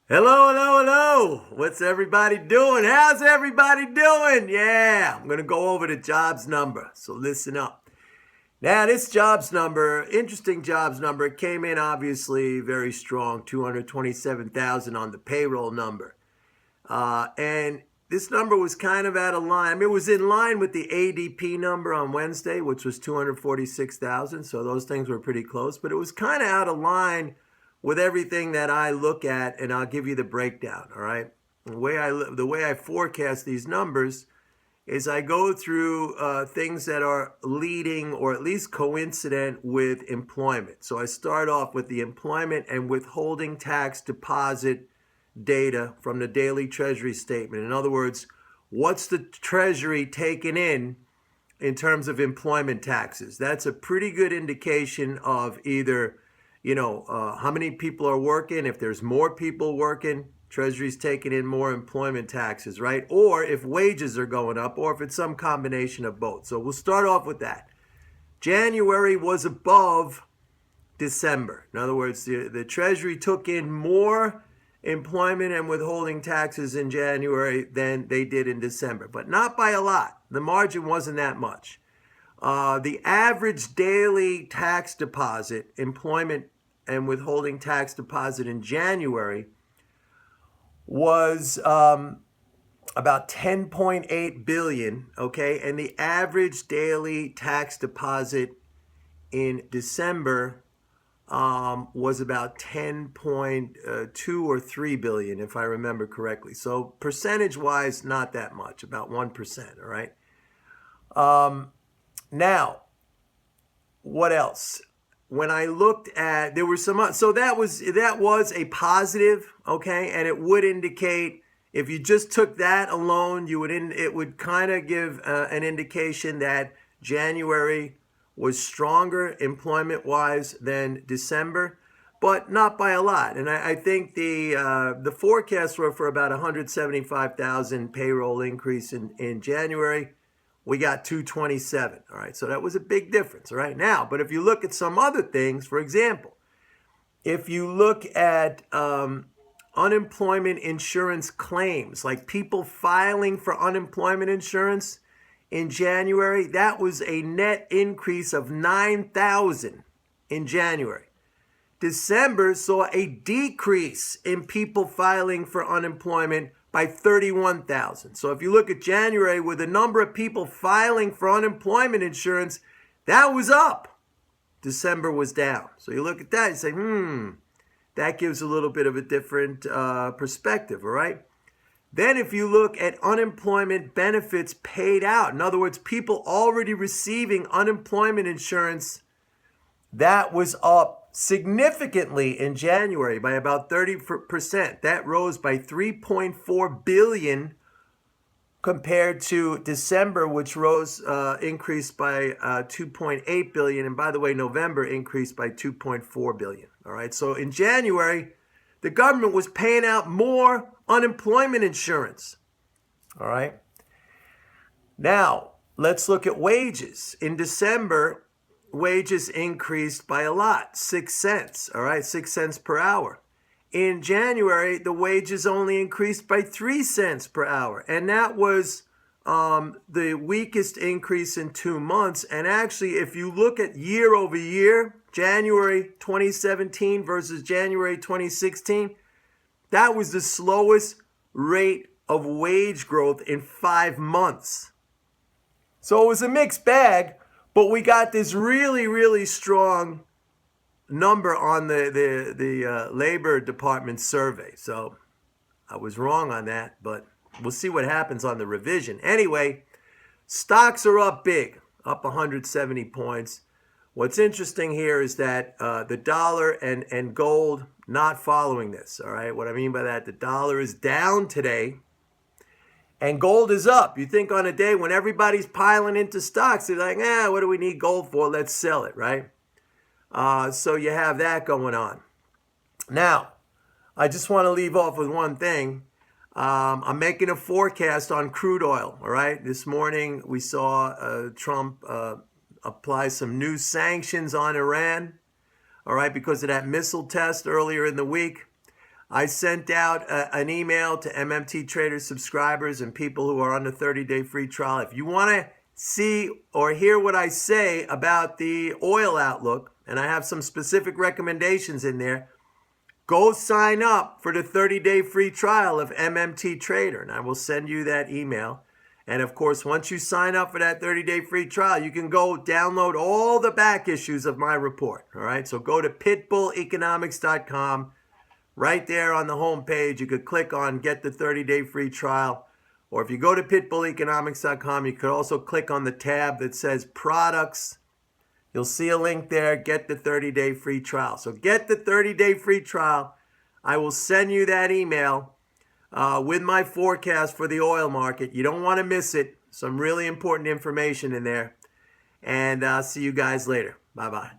Hello, hello, hello. What's everybody doing? How's everybody doing? Yeah, I'm going to go over the jobs number. So listen up. Now, this jobs number, interesting jobs number, it came in obviously very strong, 227,000 on the payroll number. And this number was kind of out of line. I mean, it was in line with the ADP number on Wednesday, which was 246,000. So those things were pretty close, but it was kind of out of line with everything that I look at, and I'll give you the breakdown. All right. The way I forecast these numbers is I go through things that are leading or at least coincident with employment. So I start off with the employment and withholding tax deposit data from the daily Treasury statement. In other words, what's the Treasury taking in terms of employment taxes? That's a pretty good indication of either, how many people are working. If there's more people working, Treasury's taking in more employment taxes, right? Or if wages are going up, or if it's some combination of both. So we'll start off with that. January was above December. In other words, the Treasury took in more employment and withholding taxes in January than they did in December, but not by a lot. The margin wasn't that much. The average daily tax deposit, employment and withholding tax deposit in January was about 10.8 billion, okay? And the average daily tax deposit in December was about 10.2 or 3 billion, if I remember correctly. So percentage-wise, not that much, about 1%, all right? Now, what else? When I looked at, there were some, so that was a positive, okay? And it would indicate, if you just took that alone, it would kind of give an indication that January was stronger employment-wise than December, but not by a lot. And I think the forecasts were for about 175,000 payroll increase in January. We got 227, all right? So that was a big difference, all right? Now, but if you look at some other things, for example, if you look at unemployment insurance claims, like people filing for unemployment insurance in January, that was a net increase of 9,000 in January. December saw a decrease in people filing for unemployment by 31,000. So if you look at January with the number of people filing for unemployment insurance, that was up. December was down. So you look at that and say, that gives a little bit of a different perspective, all right? Then if you look at unemployment benefits paid out, in other words, people already receiving unemployment insurance, that was up significantly in January by about 30%. That rose by 3.4 billion compared to December, which increased by 2.8 billion. And by the way, November increased by 2.4 billion. All right. So in January, the government was paying out more unemployment insurance. All right. Now, let's look at wages. In December, wages increased by a lot, 6 cents, all right, 6 cents per hour. In January, the wages only increased by 3 cents per hour, and that was the weakest increase in 2 months. And actually, if you look at year over year, January 2017 versus January 2016, that was the slowest rate of wage growth in 5 months. So it was a mixed bag. But we got this really, really strong number on the Labor Department survey. So I was wrong on that, but we'll see what happens on the revision. Anyway, stocks are up big, up 170 points. What's interesting here is that the dollar and gold not following this, all right? What I mean by that, the dollar is down today, and gold is up. You think on a day when everybody's piling into stocks, they're like, what do we need gold for? Let's sell it, right? So you have that going on. Now, I just want to leave off with one thing. I'm making a forecast on crude oil, all right? This morning we saw Trump apply some new sanctions on Iran, all right, because of that missile test earlier in the week. I sent out an email to MMT+trader subscribers and people who are on the 30-day free trial. If you want to see or hear what I say about the oil outlook, and I have some specific recommendations in there, go sign up for the 30-day free trial of MMT+trader, and I will send you that email. And of course, once you sign up for that 30-day free trial, you can go download all the back issues of my report. All right, so go to pitbulleconomics.com. Right there on the home page, you could click on Get the 30-day free trial. Or if you go to pitbulleconomics.com, you could also click on the tab that says Products. You'll see a link there, Get the 30-day free trial. So get the 30-day free trial. I will send you that email with my forecast for the oil market. You don't want to miss it. Some really important information in there. And see you guys later. Bye-bye.